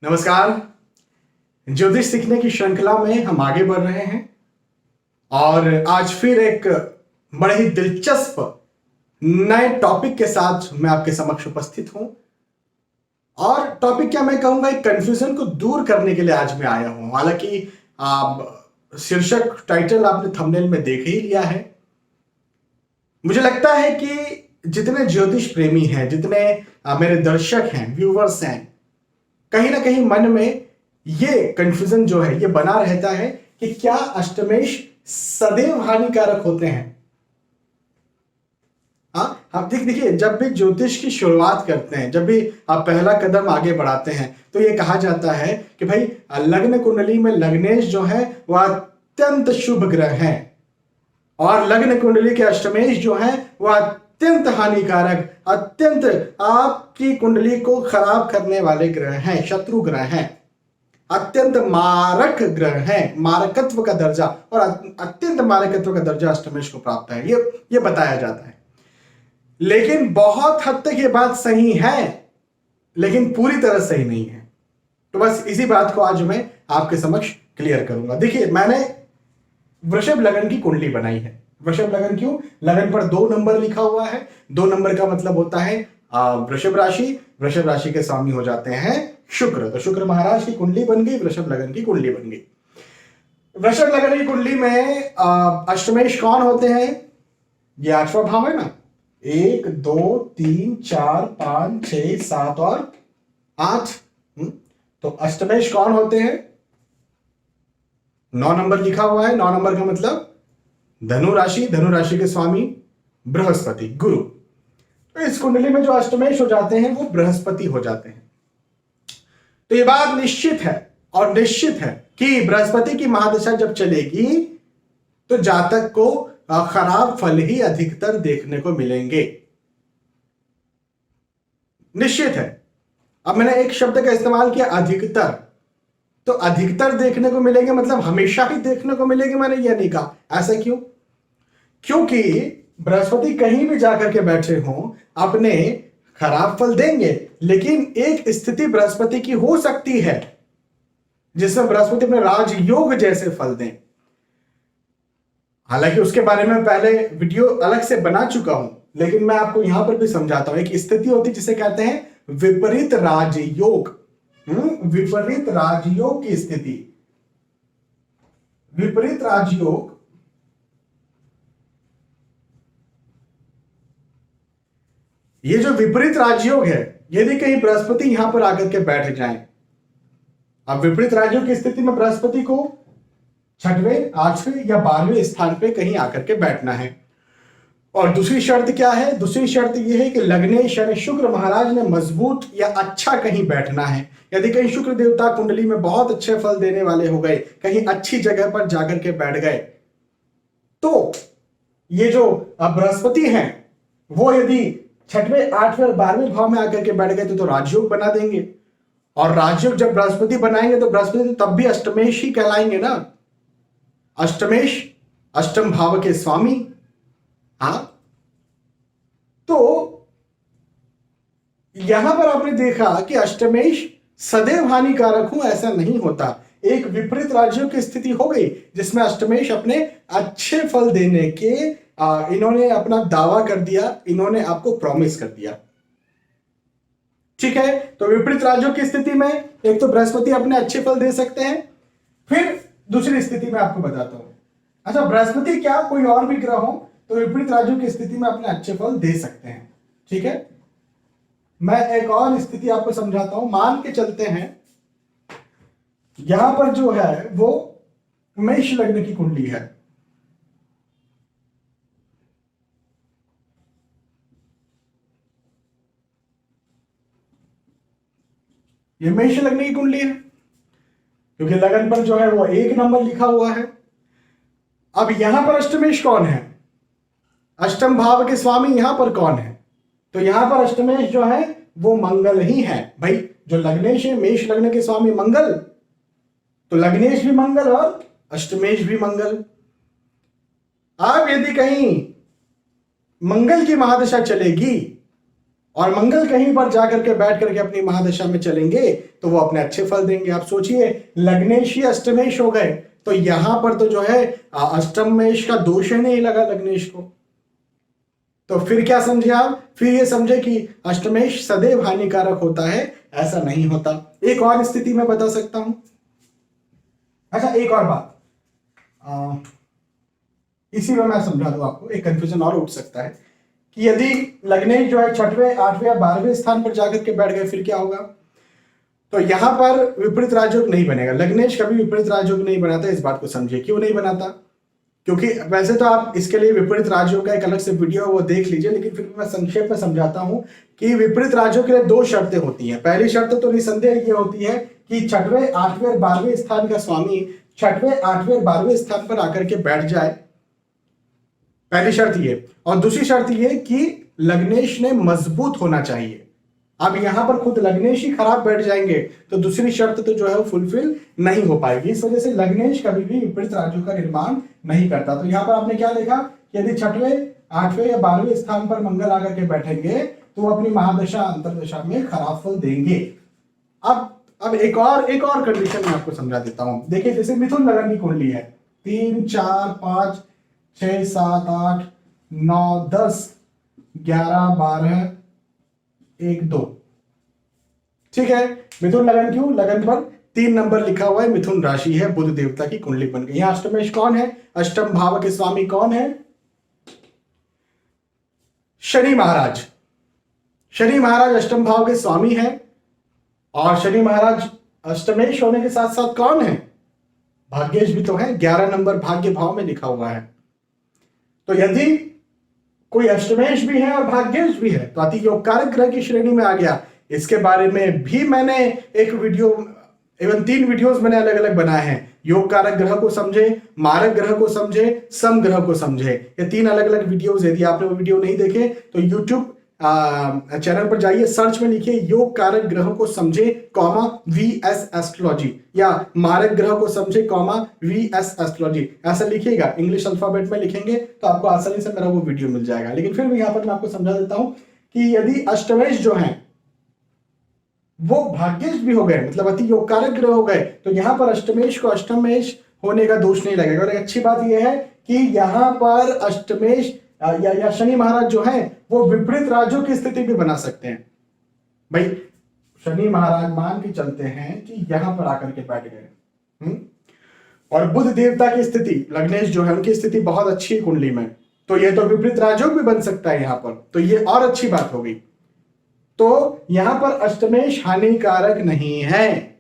नमस्कार। ज्योतिष सीखने की श्रृंखला में हम आगे बढ़ रहे हैं और आज फिर एक बड़े ही दिलचस्प नए टॉपिक के साथ मैं आपके समक्ष उपस्थित हूं। और टॉपिक क्या मैं कहूंगा, एक कंफ्यूजन को दूर करने के लिए आज मैं आया हूं। हालांकि आप शीर्षक टाइटल आपने थंबनेल में देख ही लिया है। मुझे लगता है कि जितने ज्योतिष प्रेमी हैं, जितने मेरे दर्शक हैं, व्यूवर्स हैं, कहीं ना कहीं मन में ये कंफ्यूजन जो है ये बना रहता है कि क्या अष्टमेश सदैव हानिकारक होते हैं। हाँ, आप देखिए, जब भी ज्योतिष की शुरुआत करते हैं, जब भी आप पहला कदम आगे बढ़ाते हैं, तो ये कहा जाता है कि भाई लग्न कुंडली में लग्नेश जो है वह अत्यंत शुभ ग्रह है और लग्न कुंडली के अष्टमेश जो है वह अत्यंत हानिकारक, अत्यंत आपकी कुंडली को खराब करने वाले ग्रह हैं, शत्रु ग्रह हैं, अत्यंत मारक ग्रह हैं। मारकत्व का दर्जा और अत्यंत मारकत्व का दर्जा अष्टमेश को प्राप्त है, ये बताया जाता है। लेकिन बहुत हद तक ये बात सही है, लेकिन पूरी तरह सही नहीं है। तो बस इसी बात को आज मैं आपके समक्ष क्लियर करूंगा। देखिए, मैंने वृषभ लगन की कुंडली बनाई है। वृषभ लगन क्यों? लगन पर 2 नंबर लिखा हुआ है। 2 नंबर का मतलब होता है वृषभ राशि। वृषभ राशि के स्वामी हो जाते हैं शुक्र। तो शुक्र महाराज की कुंडली बन गई, वृषभ लगन की कुंडली बन गई। वृषभ लगन की कुंडली में अष्टमेश कौन होते हैं? ये 8वां भाव है ना, 1 2 3 4 5 6 7 और 8। तो अष्टमेश कौन होते हैं? 9 नंबर लिखा हुआ है। 9 नंबर का मतलब धनु राशि। धनु राशि के स्वामी बृहस्पति, गुरु। तो इस कुंडली में जो अष्टमेश हो जाते हैं वो बृहस्पति हो जाते हैं। तो ये बात निश्चित है और निश्चित है कि बृहस्पति की महादशा जब चलेगी तो जातक को खराब फल ही अधिकतर देखने को मिलेंगे, निश्चित है। अब मैंने एक शब्द का इस्तेमाल किया, अधिकतर। तो अधिकतर देखने को मिलेंगे मतलब हमेशा ही देखने को मिलेंगे, मैंने यह नहीं कहा। ऐसा क्यों? क्योंकि बृहस्पति कहीं भी जाकर के बैठे हों अपने खराब फल देंगे, लेकिन एक स्थिति बृहस्पति की हो सकती है जिसमें बृहस्पति अपने राजयोग जैसे फल दें। हालांकि उसके बारे में पहले वीडियो अलग से बना चुका हूं, लेकिन मैं आपको यहां पर भी समझाता हूं। एक स्थिति होती है जिसे कहते हैं विपरीत राजयोग। विपरीत राजयोग की स्थिति। विपरीत राजयोग ये जो विपरीत राजयोग है, यदि कहीं बृहस्पति यहां पर आकर के बैठ जाएं, अब विपरीत राजयोग की स्थिति में बृहस्पति को 6वें 8वें या 12वें स्थान पे कहीं आकर के बैठना है। और दूसरी शर्त क्या है? दूसरी शर्त यह है कि लग्नेश यानी शुक्र महाराज ने मजबूत या अच्छा कहीं बैठना है। यदि कहीं शुक्र देवता कुंडली में बहुत अच्छे फल देने वाले हो गए, कहीं अच्छी जगह पर जाकर के बैठ गए, तो ये जो बृहस्पति हैं वो यदि 6वें 8वें और 12वें भाव में आकर के बैठ गए तो राजयोग बना देंगे। और राजयोग जब बृहस्पति बनाएंगे तो बृहस्पति तब भी अष्टमेश ही कहलाएंगे ना। अष्टमेश अष्टम भाव के स्वामी। हाँ, तो यहां पर आपने देखा कि अष्टमेश सदैव हानिकारक हूं, ऐसा नहीं होता। एक विपरीत राज्यों की स्थिति हो गई जिसमें अष्टमेश अपने अच्छे फल देने के इन्होंने अपना दावा कर दिया, इन्होंने आपको प्रॉमिस कर दिया। ठीक है, तो विपरीत राज्यों की स्थिति में एक तो बृहस्पति अपने अच्छे फल दे सकते हैं। फिर दूसरी स्थिति में आपको बताता हूं। अच्छा, बृहस्पति क्या कोई और भी ग्रह हो तो विपरीत राज्यों की स्थिति में अपने अच्छे फल दे सकते हैं। ठीक है, मैं एक और स्थिति आपको समझाता हूं। मान के चलते हैं यहां पर जो है वो मेष लग्न की कुंडली है। ये मेष लग्न की कुंडली है क्योंकि लगन पर जो है वो 1 नंबर लिखा हुआ है। अब यहां पर अष्टमेश कौन है? अष्टम भाव के स्वामी यहां पर कौन है? तो यहां पर अष्टमेश जो है वो मंगल ही है। भाई, जो लग्नेश है, मेष लग्न के स्वामी मंगल, तो लग्नेश भी मंगल और अष्टमेश भी मंगल। अब यदि कहीं मंगल की महादशा चलेगी और मंगल कहीं पर जाकर के बैठ करके अपनी महादशा में चलेंगे तो वो अपने अच्छे फल देंगे। आप सोचिए, लग्नेश ही अष्टमेश हो गए तो यहां पर तो जो है अष्टमेश का दोष ही नहीं लगा लग्नेश को। तो फिर क्या समझे आप? फिर ये समझे कि अष्टमेश सदैव हानिकारक होता है, ऐसा नहीं होता। एक और स्थिति मैं बता सकता हूं। अच्छा, एक और बात इसी में मैं समझा दूं आपको, एक कंफ्यूजन और उठ सकता है कि यदि लग्नेश जो है 6वें 8वें या 12वें स्थान पर जाकर के बैठ गए फिर क्या होगा? तो यहां पर विपरीत राजयोग नहीं बनेगा। लग्नेश कभी विपरीत राजयोग नहीं बनाता, इस बात को समझिए। क्यों नहीं बनाता? क्योंकि वैसे तो आप इसके लिए विपरीत राजयोग का एक अलग से वीडियो वो देख लीजिए, लेकिन फिर मैं संक्षेप में समझाता हूं कि विपरीत राजयोग के लिए 2 शर्तें होती हैं। पहली शर्त तो निसंदेह ये होती है कि 6वें 8वें और 12वें स्थान का स्वामी 6वें 8वें और 12वें स्थान पर आकर के बैठ जाए, पहली शर्त ये। और दूसरी शर्त ये कि लग्नेश ने मजबूत होना चाहिए। अब यहां पर खुद लग्नेश ही खराब बैठ जाएंगे तो दूसरी शर्त तो जो है वो फुलफिल नहीं हो पाएगी। इस वजह से लग्नेश कभी भी विपरीत राजयोग का निर्माण नहीं करता। तो यहां पर आपने क्या देखा कि यदि 6वें 8वें या 12वें स्थान पर मंगल आकर के बैठेंगे तो वो अपनी महादशा अंतरदशा में खराब फल देंगे। अब एक और कंडीशन में आपको समझा देता हूं। देखिए, जैसे मिथुन लग्न की कुंडली है, 3 4 5 6 7 8 9 10 11 12 1 2, ठीक है। मिथुन लगन क्यों? लगन पर 3 नंबर लिखा हुआ है, मिथुन राशि है, बुध देवता की कुंडली बन गई। यहां अष्टमेश कौन है? अष्टम भाव के स्वामी कौन है? शनि महाराज। शनि महाराज अष्टम भाव के स्वामी है और शनि महाराज अष्टमेश होने के साथ साथ कौन है? भाग्येश भी तो है, 11 नंबर भाग्य भाव में लिखा हुआ है। तो यदि कोई अष्टमेश भी है और भाग्येश भी है तो अति योग कारक ग्रह की श्रेणी में आ गया। इसके बारे में भी मैंने एक वीडियो, एवं 3 वीडियोस मैंने अलग अलग बनाए हैं। योग कारक ग्रह को समझे, मारक ग्रह को समझे, सम ग्रह को समझे, ये 3 अलग अलग वीडियोस। यदि आपने वो वीडियो नहीं देखे तो यूट्यूब चैनल पर जाइए, सर्च में लिखिए योग कारक ग्रह को समझे कॉमा वीएस एस्ट्रोलॉजी, या मारक ग्रह को समझे कॉमा वीएस एस्ट्रोलॉजी, ऐसा लिखिएगा। इंग्लिश अल्फाबेट में लिखेंगे तो आपको आसानी से मेरा वो वीडियो मिल जाएगा। लेकिन फिर भी यहां पर मैं आपको समझा देता हूं कि यदि अष्टमेश जो है वो भाग्येश भी हो गए, मतलब अति योग कारक ग्रह हो गए, तो यहां पर अष्टमेश को अष्टमेश होने का दोष नहीं लगेगा। और एक अच्छी बात यह है कि यहां पर अष्टमेश या शनि महाराज जो है वो विपरीत राजयोग की स्थिति भी बना सकते हैं। भाई शनि महाराज मान के चलते हैं कि यहां पर आकर के बैठ गए, और बुध देवता की स्थिति, लग्नेश जो है उनकी स्थिति बहुत अच्छी है कुंडली में, तो ये तो विपरीत राजयोग भी बन सकता है यहां पर, तो ये और अच्छी बात हो गई। तो यहां पर अष्टमेश हानिकारक नहीं है,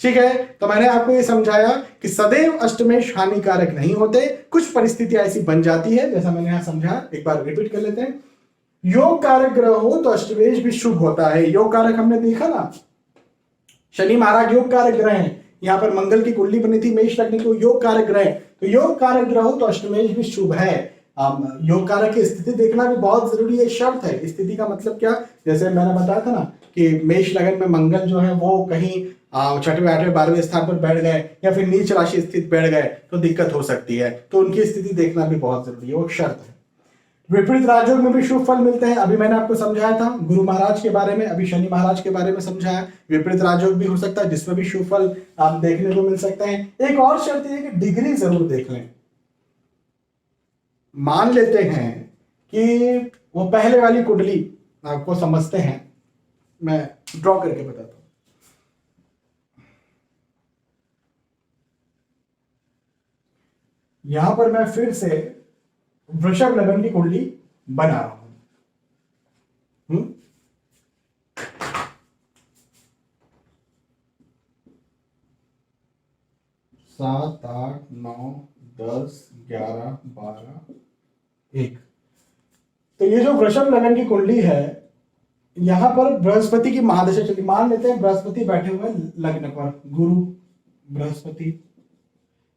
ठीक है। तो मैंने आपको ये समझाया कि सदैव अष्टमेश हानिकारक नहीं होते, कुछ परिस्थितियां ऐसी बन जाती है, जैसा मैंने यहां समझा। एक बार रिपीट कर लेते हैं। योग कारक ग्रह हो तो अष्टमेश भी शुभ होता है। योग कारक हमने देखा ना, शनि महाराज योग कारक ग्रह हैं। यहां पर मंगल की कुंडली बनी थी मेष लग्न को, योग कारक ग्रह, तो योग कारक ग्रह हो तो अष्टमेश भी शुभ है। योग कारक की स्थिति देखना भी बहुत जरूरी है, शर्त है। स्थिति का मतलब क्या? जैसे मैंने बताया था ना कि मेष लगन में मंगल जो है वो कहीं 6वें 8वें 12वें स्थान पर बैठ गए या फिर नीच राशि स्थित बैठ गए तो दिक्कत हो सकती है, तो उनकी स्थिति देखना भी बहुत जरूरी है, वो शर्त है। विपरीत राजयोग में भी शुभ फल मिलते हैं। अभी मैंने आपको समझाया था गुरु महाराज के बारे में, अभी शनि महाराज के बारे में समझाया। विपरीत राजयोग भी हो सकता है जिसमें भी शुभ फल आप देखने को मिल सकते हैं। एक और शर्त है कि डिग्री जरूर देख लें। मान लेते हैं कि वो पहले वाली कुंडली आपको समझते हैं, मैं ड्रॉ करके बताता हूं। यहां पर मैं फिर से वृषभ लगन की कुंडली बना रहा हूं। 7 8 9 10 11 12 1। तो ये जो वृषभ लगन की कुंडली है, यहां पर बृहस्पति की महादशा चली। मान लेते हैं बृहस्पति बैठे हुए हैं लग्न पर, गुरु बृहस्पति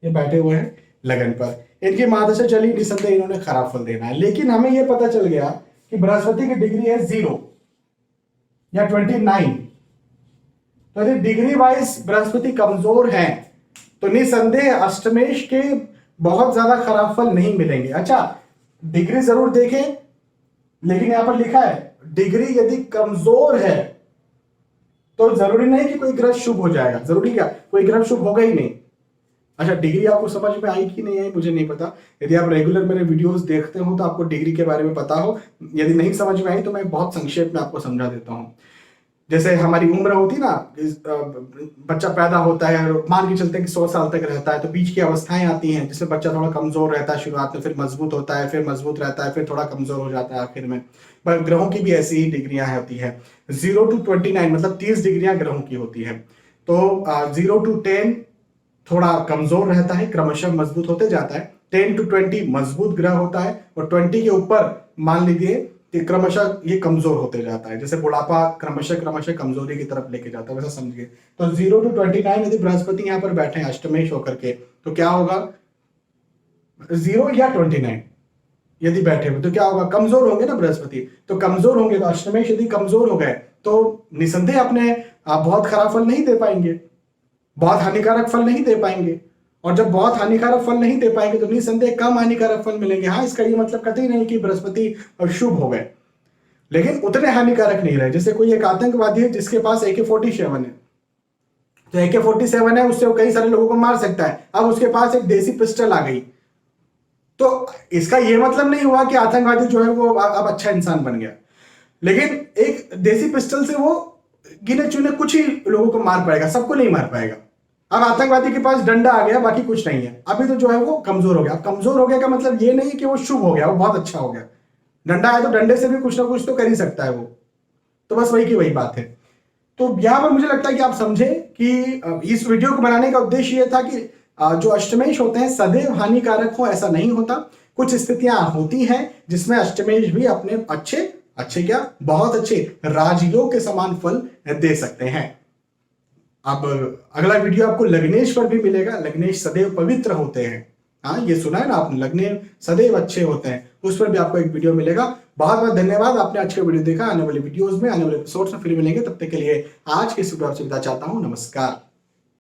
ये बैठे हुए हैं लगन पर, इनकी महादशा चली, निसंदेह इन्होंने खराब फल देना है। लेकिन हमें यह पता चल गया कि बृहस्पति की डिग्री है 0 या 29, तो यदि डिग्री वाइज बृहस्पति कमजोर है तो निसंदेह अष्टमेश के बहुत ज्यादा खराब फल नहीं मिलेंगे। अच्छा, डिग्री जरूर देखें, लेकिन यहां पर लिखा है डिग्री यदि कमजोर है तो जरूरी नहीं कि कोई ग्रह शुभ हो जाएगा, जरूरी क्या कोई ग्रह शुभ होगा ही नहीं। अच्छा, डिग्री आपको समझ में आई कि नहीं आई मुझे नहीं पता। यदि आप रेगुलर मेरे वीडियोस देखते हो तो आपको डिग्री के बारे में पता हो। यदि नहीं समझ में आई तो मैं बहुत संक्षेप में आपको समझा देता हूँ। जैसे हमारी उम्र होती ना, बच्चा पैदा होता है, मान के चलते हैं कि 100 साल तक रहता है, तो बीच की अवस्थाएं आती हैं जिसमें बच्चा थोड़ा कमजोर रहता है शुरुआत में, फिर मजबूत होता है, फिर मजबूत रहता है, फिर थोड़ा कमजोर हो जाता है आखिर में। पर ग्रहों की भी ऐसी ही डिग्रियां होती है। 0 to 29 मतलब 30 डिग्रियां ग्रहों की होती है। तो 0 to 10 थोड़ा कमजोर रहता है, क्रमशः मजबूत होते जाता है। 10 to 20 मजबूत ग्रह होता है, और 20 के ऊपर मान लीजिए कि क्रमशः ये कमजोर होते जाता है, जैसे बुढ़ापा क्रमशः क्रमशः कमजोरी की तरफ लेके जाता है, वैसा समझिए। तो 0 to 29 यदि बृहस्पति यहाँ पर बैठे हैं अष्टमेश होकर के, तो क्या होगा, 0 या 29 यदि बैठे हुए तो क्या होगा, कमजोर होंगे ना बृहस्पति। तो कमजोर होंगे तो अष्टमेश यदि कमजोर हो गए तो निसंदेह अपने आप बहुत खराब फल नहीं दे पाएंगे, बहुत हानिकारक फल नहीं दे पाएंगे। और जब बहुत हानिकारक फल नहीं दे पाएंगे तो निसंदेह कम हानिकारक फल मिलेंगे। हाँ, इसका ये मतलब कतई नहीं कि बृहस्पति शुभ हो गए, लेकिन उतने हानिकारक नहीं रहे। जैसे कोई एक आतंकवादी है जिसके पास AK-47 है, तो AK-47 है, उससे वो कई सारे लोगों को मार सकता है। अब उसके पास एक देसी पिस्टल आ गई, तो इसका यह मतलब नहीं हुआ कि आतंकवादी जो है वो अब अच्छा इंसान बन गया, लेकिन एक देसी पिस्टल से वो गिने चुने कुछ ही लोगों को मार पाएगा, सबको नहीं मार पाएगा। अब आतंकवादी के पास डंडा आ गया, बाकी कुछ नहीं है, अभी तो जो है वो कमजोर हो गया। अब कमजोर हो गया का मतलब ये नहीं कि वो शुभ हो गया, वो बहुत अच्छा हो गया। डंडा है तो डंडे से भी कुछ ना कुछ तो कर ही सकता है वो, तो बस वही की वही बात है। तो यहां पर मुझे लगता है कि आप समझे कि इस वीडियो को बनाने का उद्देश्य यह था कि जो अष्टमेश होते हैं सदैव हानिकारक हो ऐसा नहीं होता। कुछ स्थितियां होती हैं जिसमें अष्टमेश भी अपने अच्छे क्या बहुत अच्छे राजयोग के समान फल दे सकते हैं। अब अगला वीडियो आपको लग्नेश पर भी मिलेगा। लग्नेश सदैव पवित्र होते हैं, हाँ ये सुना है ना आपने, लग्नेश सदैव अच्छे होते हैं, उस पर भी आपको एक वीडियो मिलेगा। बहुत बहुत धन्यवाद, आपने आज का वीडियो देखा। आने वाले वीडियोस में, आने वाले एपिसोड्स में फिर मिलेंगे, तब तक के लिए आज के इस वीडियो से विदा चाहता हूं। नमस्कार।